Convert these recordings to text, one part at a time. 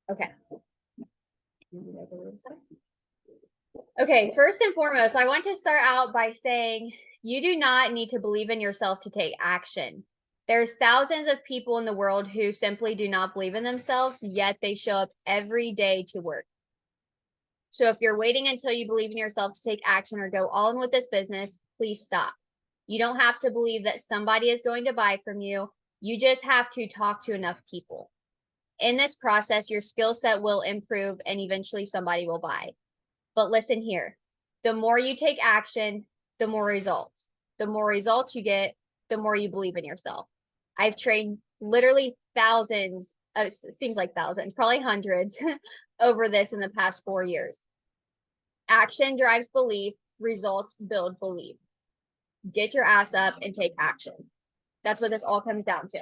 Okay. Okay, first and foremost, I want to start out by saying you do not need to believe in yourself to take action. There's thousands of people in the world who simply do not believe in themselves, yet they show up every day to work. So if you're waiting until you believe in yourself to take action or go all in with this business, please stop. You don't have to believe that somebody is going to buy from you. You just have to talk to enough people. In this process, your skill set will improve and eventually somebody will buy. But listen here, the more you take action, the more results. The more results you get, the more you believe in yourself. I've trained literally thousands, it seems like thousands, probably hundreds over this in the past 4 years. Action drives belief, results build belief. Get your ass up and take action. That's what this all comes down to.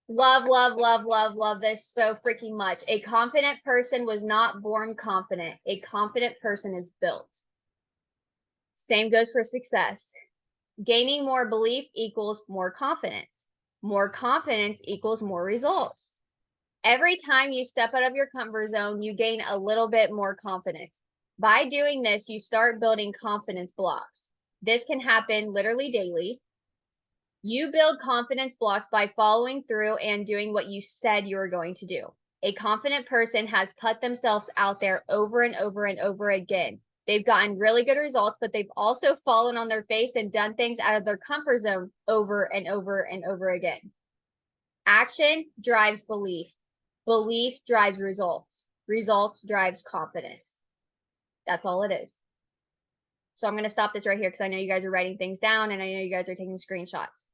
Love, love, love, love, love this so freaking much. A confident person was not born confident. A confident person is built. Same goes for success. Gaining more belief equals more confidence. More confidence equals more results. Every time you step out of your comfort zone, you gain a little bit more confidence. By doing this, you start building confidence blocks. This can happen literally daily. You build confidence blocks by following through and doing what you said you were going to do. A confident person has put themselves out there over and over and over again. They've gotten really good results, but they've also fallen on their face and done things out of their comfort zone over and over and over again. Action drives belief. Belief drives results. Results drives confidence. That's all it is. So I'm going to stop this right here because I know you guys are writing things down and I know you guys are taking screenshots.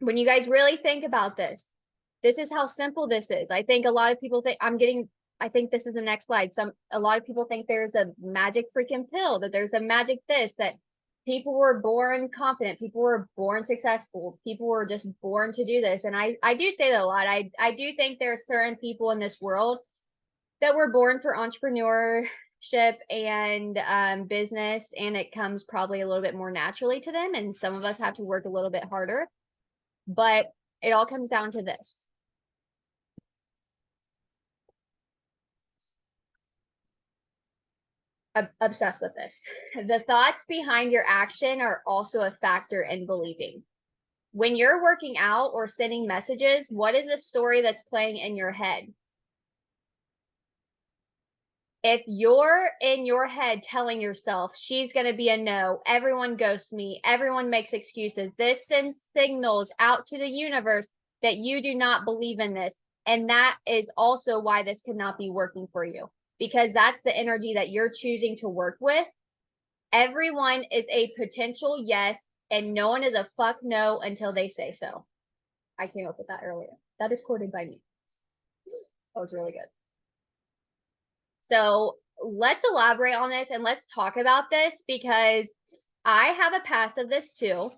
When you guys really think about this is how simple this is. I think a lot of people think I think this is the next slide. A lot of people think there's a magic freaking pill, that there's a magic this, that people were born confident, people were born successful, people were just born to do this. And I do say that a lot. I do think there are certain people in this world that were born for entrepreneurship and business, and it comes probably a little bit more naturally to them. And some of us have to work a little bit harder. But it all comes down to this. Obsessed with this. The thoughts behind your action are also a factor in believing. When you're working out or sending messages, what is the story that's playing in your head? If you're in your head telling yourself, she's going to be a no, everyone ghosts me, everyone makes excuses, this sends signals out to the universe that you do not believe in this. And that is also why this could not be working for you, because that's the energy that you're choosing to work with. Everyone is a potential yes, and no one is a fuck no until they say so. I came up with that earlier. That is quoted by me. That was really good. So let's elaborate on this and let's talk about this, because I have a past of this too.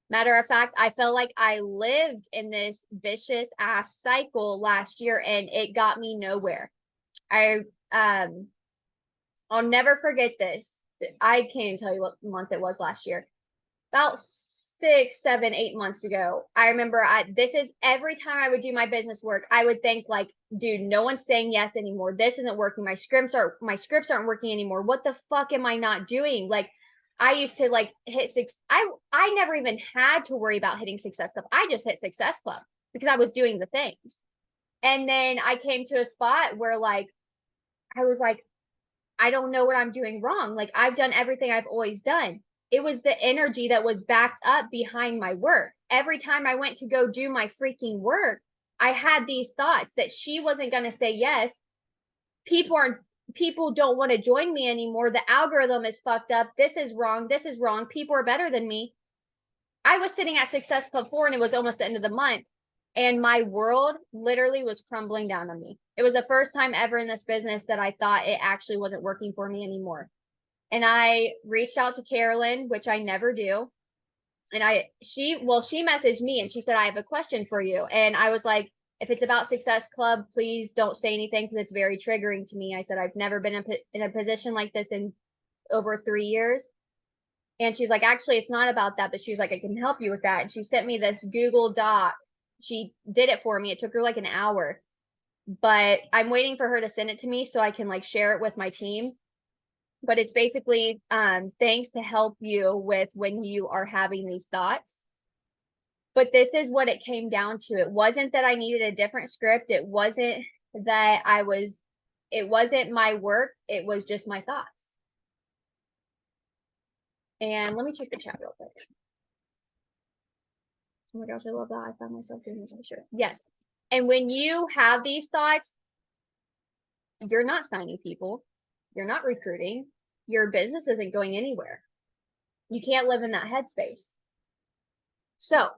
Matter of fact, I felt like I lived in this vicious ass cycle last year and it got me nowhere. I'll never forget this. I can't even tell you what month it was last year. About 6, 7, 8 months ago, I remember this is every time I would do my business work, I would think like, dude, no one's saying yes anymore. This isn't working. My scripts aren't working anymore. What the fuck am I not doing? Like, I used to like hit six. I never even had to worry about hitting Success Club. I just hit Success Club because I was doing the things. And then I came to a spot where like, I was like, I don't know what I'm doing wrong. Like, I've done everything I've always done. It was the energy that was backed up behind my work. Every time I went to go do my freaking work, I had these thoughts that she wasn't going to say yes. People don't want to join me anymore. The algorithm is fucked up. This is wrong. This is wrong. People are better than me. I was sitting at Success Club 4 and it was almost the end of the month. And my world literally was crumbling down on me. It was the first time ever in this business that I thought it actually wasn't working for me anymore. And I reached out to Carolyn, which I never do. And she messaged me and she said, I have a question for you. And I was like, if it's about Success Club, please don't say anything because it's very triggering to me. I said, I've never been in a position like this in over 3 years. And she's like, actually, it's not about that. But she was like, I can help you with that. And she sent me this Google Doc she did it for me. It took her like an hour, but I'm waiting for her to send it to me so I can like share it with my team. But it's basically things to help you with when you are having these thoughts. But this is what it came down to. It wasn't that I needed a different script. It wasn't that it wasn't my work. It was just my thoughts. And let me check the chat real quick. Oh my gosh, I love that. I found myself doing this, I'm sure. Yes. And when you have these thoughts, you're not signing people. You're not recruiting. Your business isn't going anywhere. You can't live in that headspace. So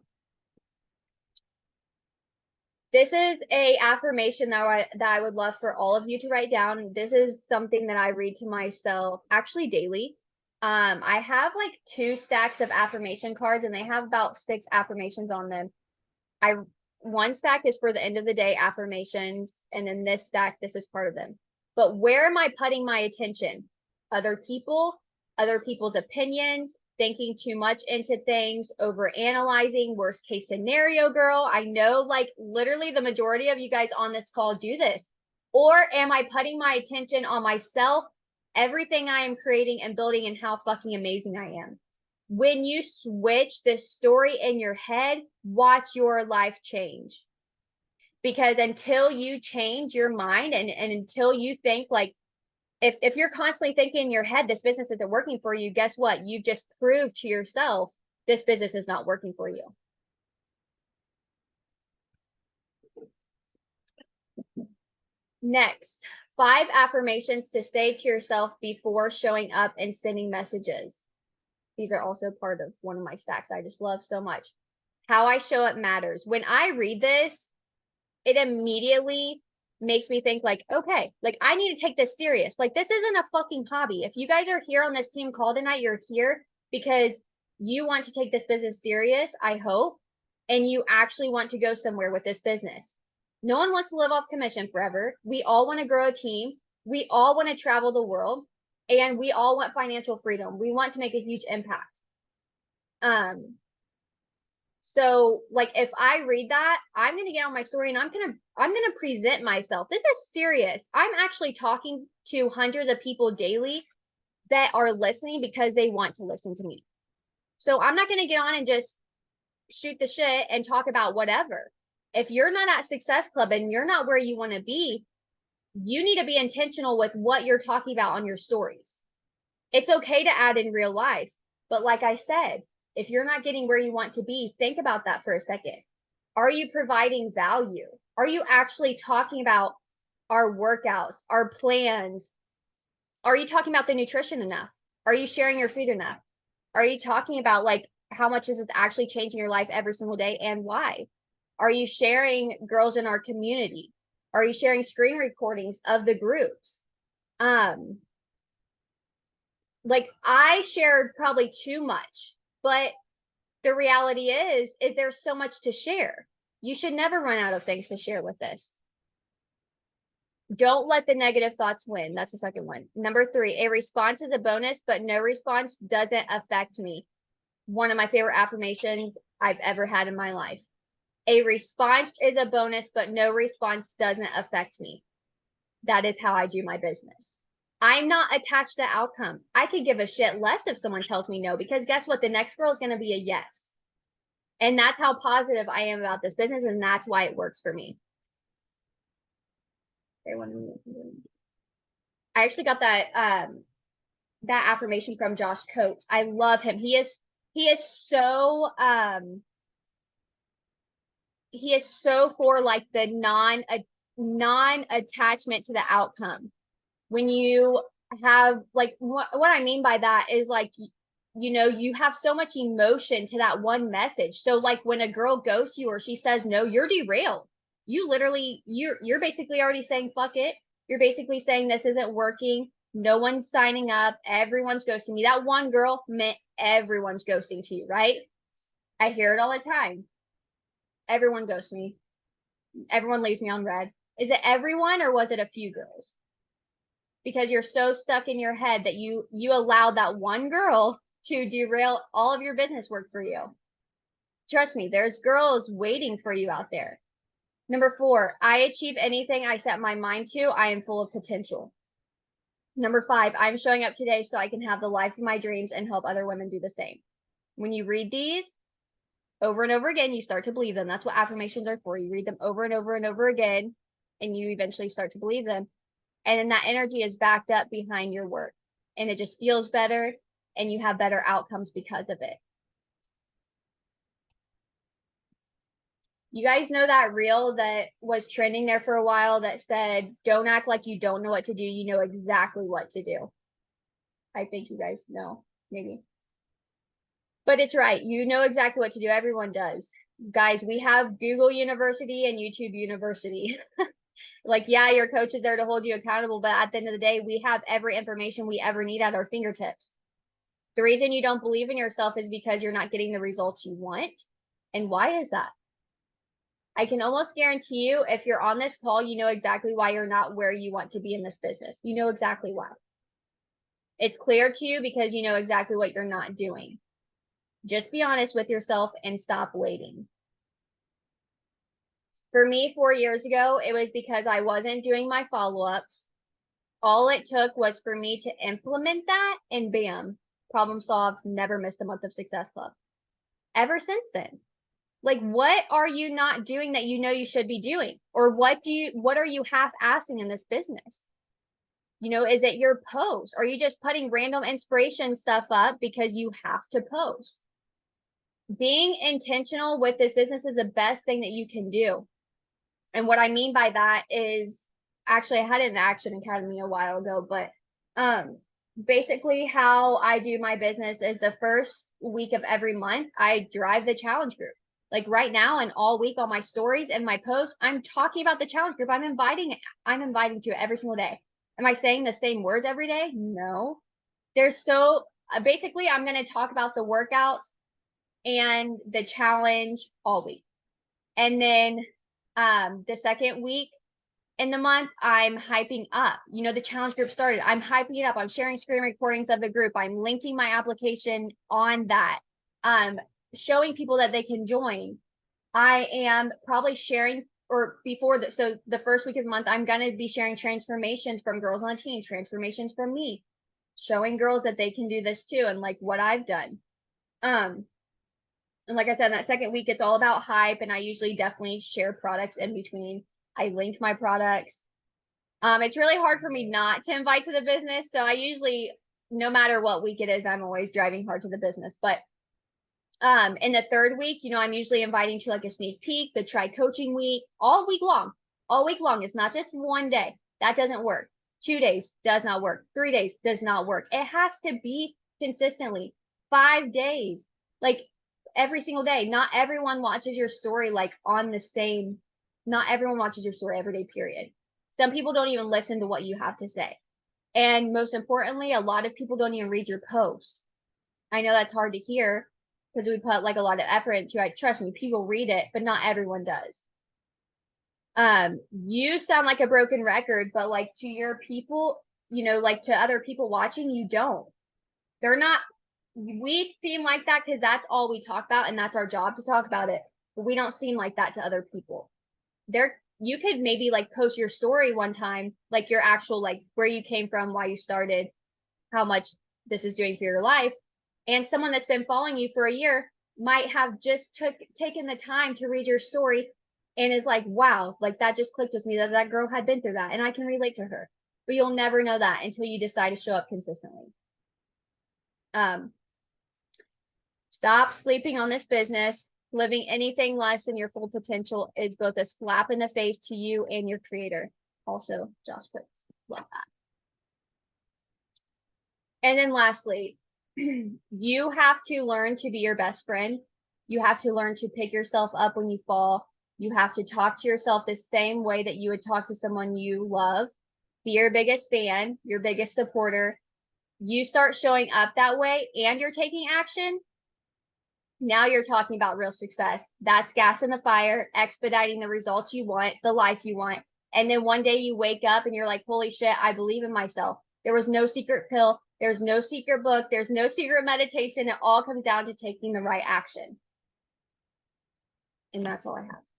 this is a affirmation that I would love for all of you to write down. This is something that I read to myself actually daily. I have like 2 stacks of affirmation cards and they have about 6 affirmations on them. One stack is for the end of the day affirmations, and then this stack, this is part of them. But where am I putting my attention? Other people, other people's opinions, thinking too much into things, over analyzing, worst case scenario, girl. I know like literally the majority of you guys on this call do this. Or am I putting my attention on myself, everything I am creating and building, and how fucking amazing I am? When you switch the story in your head, watch your life change. Because until you change your mind and until you think like, if you're constantly thinking in your head, this business isn't working for you, guess what? You've just proved to yourself this business is not working for you. Next, 5 affirmations to say to yourself before showing up and sending messages. These are also part of one of my stacks I just love so much. How I show up matters. When I read this, it immediately makes me think like, okay, like I need to take this serious. Like this isn't a fucking hobby. If you guys are here on this team call tonight, you're here because you want to take this business serious, I hope, and you actually want to go somewhere with this business. No one wants to live off commission forever. We all want to grow a team. We all want to travel the world, and we all want financial freedom. We want to make a huge impact. So like if I read that, I'm going to get on my story and I'm going to present myself. This is serious. I'm actually talking to hundreds of people daily that are listening because they want to listen to me. So I'm not going to get on and just shoot the shit and talk about whatever. If you're not at Success Club and you're not where you want to be, you need to be intentional with what you're talking about on your stories. It's okay to add in real life, but like I said, if you're not getting where you want to be, think about that for a second. Are you providing value? Are you actually talking about our workouts, our plans? Are you talking about the nutrition enough? Are you sharing your food enough? Are you talking about like how much is it actually changing your life every single day and why? Are you sharing girls in our community? Are you sharing screen recordings of the groups? Like I shared probably too much, but the reality is there's so much to share. You should never run out of things to share with this. Don't let the negative thoughts win. That's the second one. Number 3, a response is a bonus, but no response doesn't affect me. One of my favorite affirmations I've ever had in my life. A response is a bonus, but no response doesn't affect me. That is how I do my business. I'm not attached to the outcome. I could give a shit less if someone tells me no, because guess what? The next girl is going to be a yes. And that's how positive I am about this business. And that's why it works for me. I actually got that affirmation from Josh Coates. I love him. He is so for like the non-attachment to the outcome. When you have like what I mean by that is like you know, you have so much emotion to that one message. So like when a girl ghosts you or she says no, you're derailed. You literally you're basically already saying fuck it. You're basically saying this isn't working. No one's signing up. Everyone's ghosting me. That one girl meant everyone's ghosting to you, right? I hear it all the time. Everyone ghosts me. Everyone leaves me on red. Is it everyone or was it a few girls? Because you're so stuck in your head that you allowed that one girl to derail all of your business work for you. Trust me, there's girls waiting for you out there. Number 4, I achieve anything I set my mind to. I am full of potential. Number 5, I'm showing up today so I can have the life of my dreams and help other women do the same. When you read these over and over again, you start to believe them. That's what affirmations are for. You read them over and over and over again, and you eventually start to believe them. And then that energy is backed up behind your work, and it just feels better, and you have better outcomes because of it. You guys know that reel that was trending there for a while that said, don't act like you don't know what to do. You know exactly what to do. I think you guys know, maybe. But it's right. You know exactly what to do. Everyone does. Guys, we have Google University and YouTube University. Like, yeah, your coach is there to hold you accountable, but at the end of the day, we have every information we ever need at our fingertips. The reason you don't believe in yourself is because you're not getting the results you want. And why is that? I can almost guarantee you, if you're on this call, you know exactly why you're not where you want to be in this business. You know exactly why. It's clear to you because you know exactly what you're not doing. Just be honest with yourself and stop waiting. For me, 4 years ago, it was because I wasn't doing my follow-ups. All it took was for me to implement that, and bam, problem solved, never missed a month of Success Club. Ever since then. Like, what are you not doing that you know you should be doing? Or what are you half-assing in this business? You know, is it your post? Are you just putting random inspiration stuff up because you have to post? Being intentional with this business is the best thing that you can do. And what I mean by that is, actually, I had it in Action Academy a while ago, but basically how I do my business is the first week of every month, I drive the challenge group. Like right now and all week on my stories and my posts, I'm talking about the challenge group. I'm inviting to it every single day. Am I saying the same words every day? No. Basically, I'm going to talk about the workouts and the challenge all week. And then the second week in the month, I'm hyping up. You know, the challenge group started. I'm hyping it up. I'm sharing screen recordings of the group. I'm linking my application on that. Showing people that they can join. I am probably sharing, or before so the first week of the month, I'm going to be sharing transformations from girls on the team, transformations from me, showing girls that they can do this too, and like what I've done. And like I said, that second week, it's all about hype, and I usually definitely share products in between. I link my products. It's really hard for me not to invite to the business. So I usually, no matter what week it is, I'm always driving hard to the business. But in the third week, you know, I'm usually inviting to like a sneak peek, the try coaching week, all week long. All week long. It's not just one day. That doesn't work. 2 days does not work. 3 days does not work. It has to be consistently 5 days, like every single day. Not everyone watches your story like on the same, not everyone watches your story every day, period. Some people don't even listen to what you have to say. And most importantly, a lot of people don't even read your posts. I know that's hard to hear because we put like a lot of effort into it. Trust me, people read it, but not everyone does. You sound like a broken record, but like to your people, you know, like to other people watching, you don't. They're not, we seem like that because that's all we talk about and that's our job to talk about it. But we don't seem like that to other people. You could maybe like post your story one time, like your actual, like where you came from, why you started, how much this is doing for your life. And someone that's been following you for a year might have just taken the time to read your story and is like, wow, like that just clicked with me that girl had been through that and I can relate to her. But you'll never know that until you decide to show up consistently. Stop sleeping on this business. Living anything less than your full potential is both a slap in the face to you and your creator. Also, Josh puts, love that. And then lastly, you have to learn to be your best friend. You have to learn to pick yourself up when you fall. You have to talk to yourself the same way that you would talk to someone you love. Be your biggest fan, your biggest supporter. You start showing up that way and you're taking action. Now you're talking about real success. That's gas in the fire, expediting the results you want, the life you want. And then one day you wake up and you're like, holy shit, I believe in myself. There was no secret pill. There's no secret book. There's no secret meditation. It all comes down to taking the right action. And that's all I have.